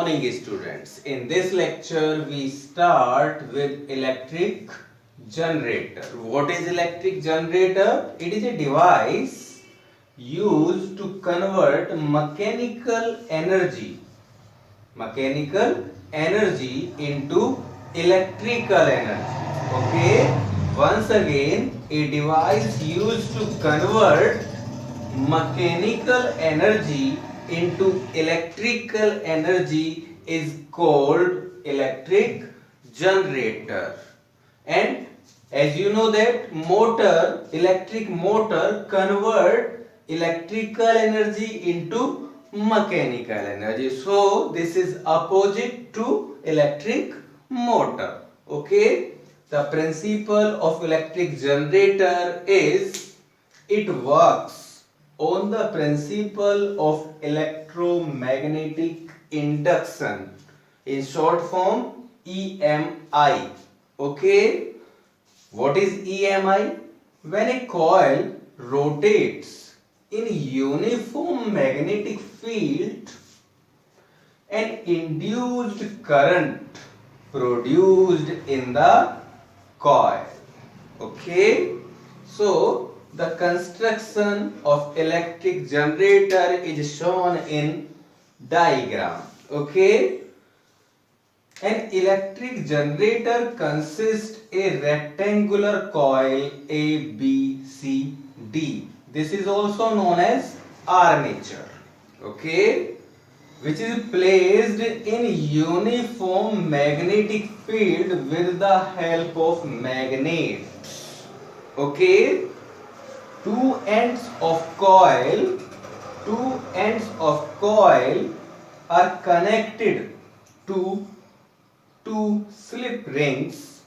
morning, students. In this lecture, we start with electric generator. What is electric generator? It is a device used to convert mechanical energy into electrical energy. Okay. Once again, a device used to convert mechanical energy into electrical energy is called electric generator. And as you know that electric motor convert electrical energy into mechanical energy. So this is opposite to electric motor. Okay. The principle of electric generator is it works on the principle of electromagnetic induction, in short form EMI. Okay, what is EMI? When a coil rotates in uniform magnetic field, an induced current produced in the coil. Okay, so the construction of electric generator is shown in diagram. Okay, an electric generator consists a rectangular coil A, B, C, D. This is also known as armature. Okay, which is placed in uniform magnetic field with the help of magnets. Okay, two ends of coil are connected to two slip rings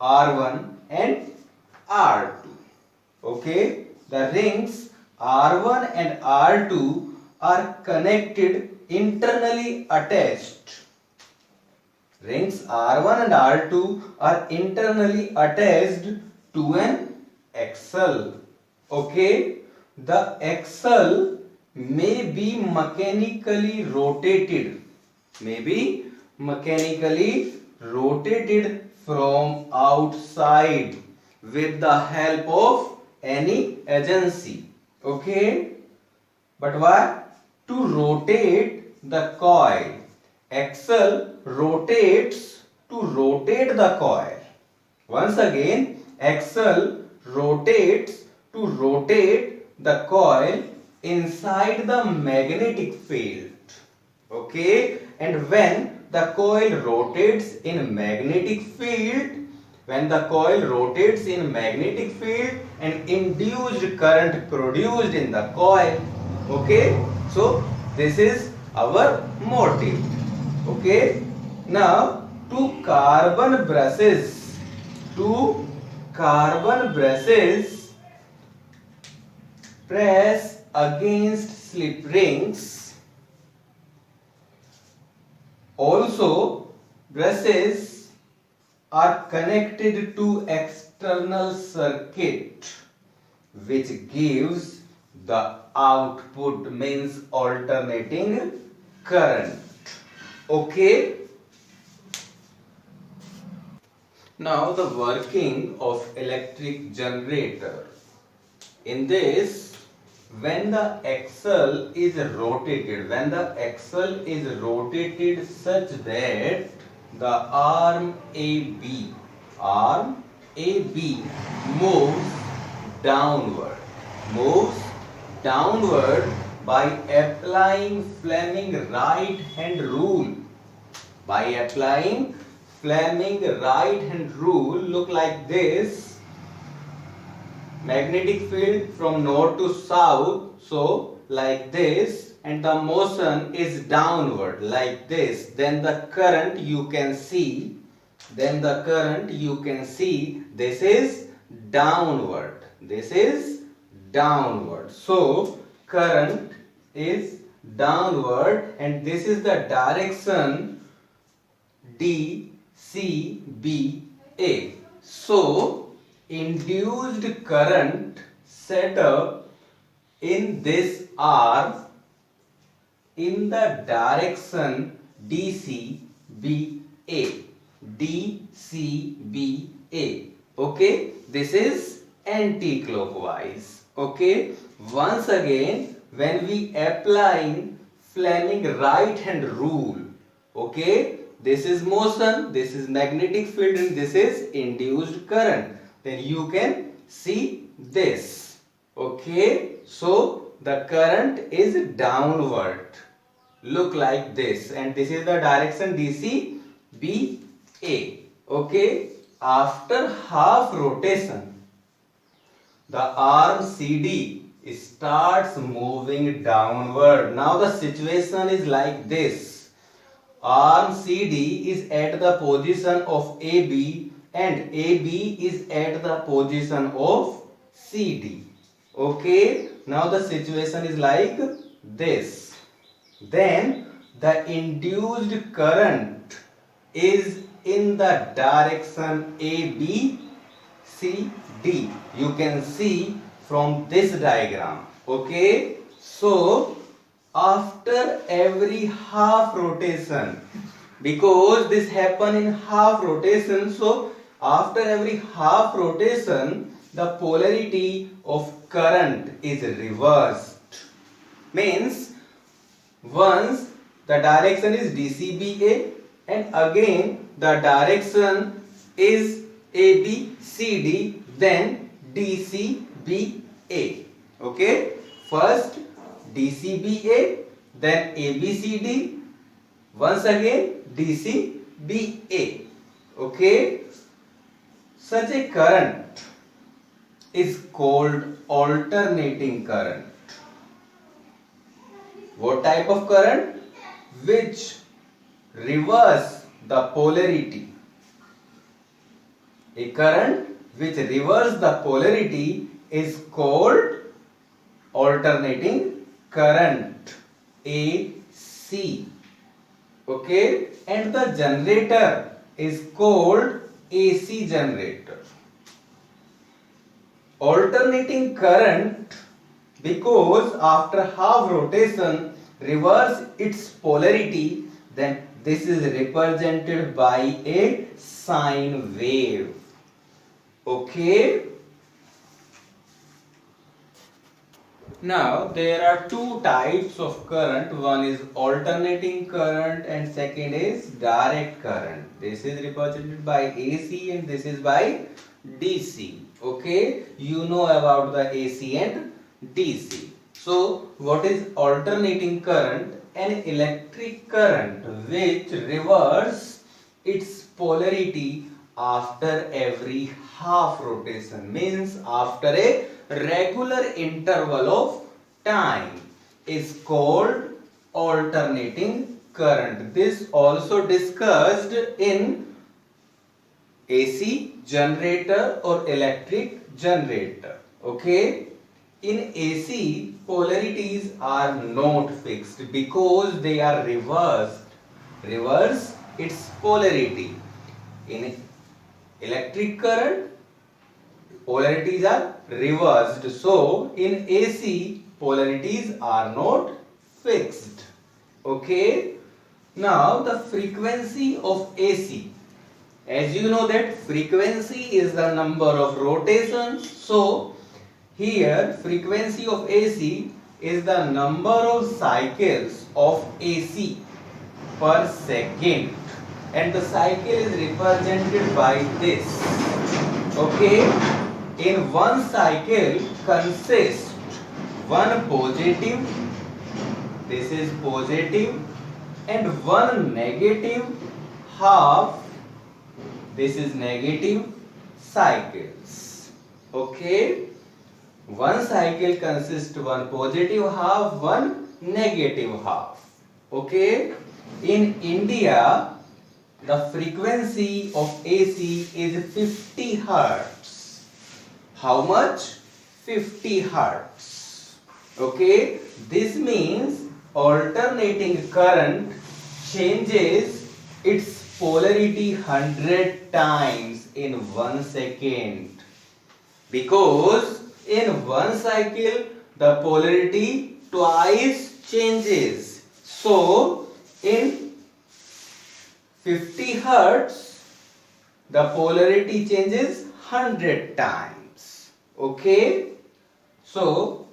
R1 and R2. Okay, the rings R1 and R2 are connected internally attached. Rings R1 and R2 are internally attached to an axle. Okay, the axle may be mechanically rotated from outside with the help of any agency. Okay, but why? To rotate the coil. Axle rotates to rotate the coil. Once again, axle rotates to rotate the coil inside the magnetic field. Okay, and when the coil rotates in magnetic field, an induced current produced in the coil. Okay, so this is our motive. Okay, now two carbon brushes press against slip rings. Also, brushes are connected to external circuit which gives the output, means alternating current. Okay, now the working of electric generator. In this, when the axle is rotated such that the arm AB moves downward by applying Fleming right hand rule. Look like this. Magnetic field from north to south, so like this, and the motion is downward like this. Then the current you can see, this is downward. So current is downward, and this is the direction DCBA. So induced current set up in this arm in the direction DCBA. DCBA. Okay, this is anti-clockwise. Okay, once again, when we applying Fleming right hand rule, okay, this is motion, this is magnetic field, and this is induced current, then you can see this. Okay, so the current is downward, look like this, and this is the direction DCBA. Okay, after half rotation, the arm CD starts moving downward. Now the situation is like this. Arm CD is at the position of AB and AB is at the position of CD. Okay, now the situation is like this. Then the induced current is in the direction ABCD. You can see from this diagram. Okay, so after every half rotation, because this happen in half rotation, so after every half rotation the polarity of current is reversed. Means once the direction is DCBA and again the direction is ABCD, then DCBA. Okay, first DCBA, then ABCD, once again DCBA. Okay, such a current is called alternating current. What type of current? Which reverse the polarity. A current which reverse the polarity is called alternating current, AC. Okay, and the generator is called AC generator. Alternating current, because after half rotation reverse its polarity, then this is represented by a sine wave. Okay, now there are two types of current. One is alternating current and second is direct current. This is represented by AC and this is by DC. Okay, you know about the AC and DC. So what is alternating current? An electric current which reverse its polarity after every half rotation, means after a regular interval of time, is called alternating current. This also discussed in AC generator or electric generator. Okay, in AC polarities are not fixed because they are reverse its polarity. In electric current polarities are reversed, so in AC polarities are not fixed. Okay, now the frequency of AC, as you know that frequency is the number of rotations, so here frequency of AC is the number of cycles of AC per second, and the cycle is represented by this. Okay, in one cycle consists one positive, this is positive, and one negative half, this is negative cycles. Okay, one cycle consists one positive half, one negative half. Okay, in India the frequency of AC is 50 Hertz. How much? 50 Hertz. Okay, this means alternating current changes its polarity 100 times in 1 second, because in one cycle the polarity twice changes. So in 50 hertz, the polarity changes 100 times. Okay. So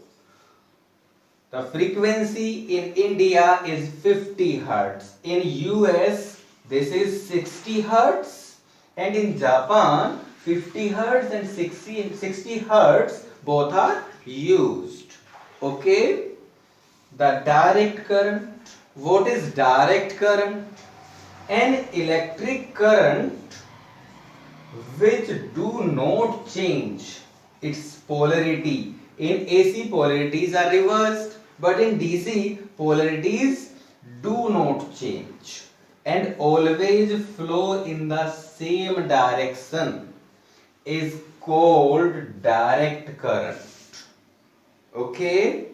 the frequency in India is 50 hertz. In US, this is 60 hertz. And in Japan, 50 hertz and 60 hertz both are used. Okay. The direct current. What is direct current? An electric current which do not change its polarity. In AC, polarities are reversed, but in DC, polarities do not change and always flow in the same direction is called direct current. Okay.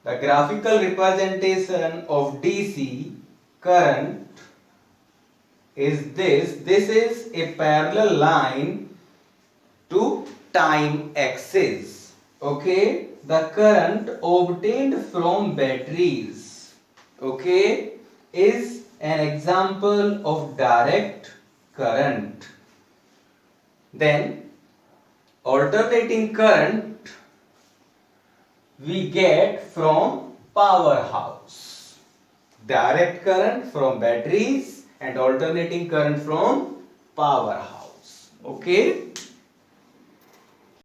The graphical representation of DC current is this. This is a parallel line to time axis. Okay. The current obtained from batteries, okay, is an example of direct current. Then alternating current we get from powerhouse. Direct current from batteries and alternating current from powerhouse. Okay.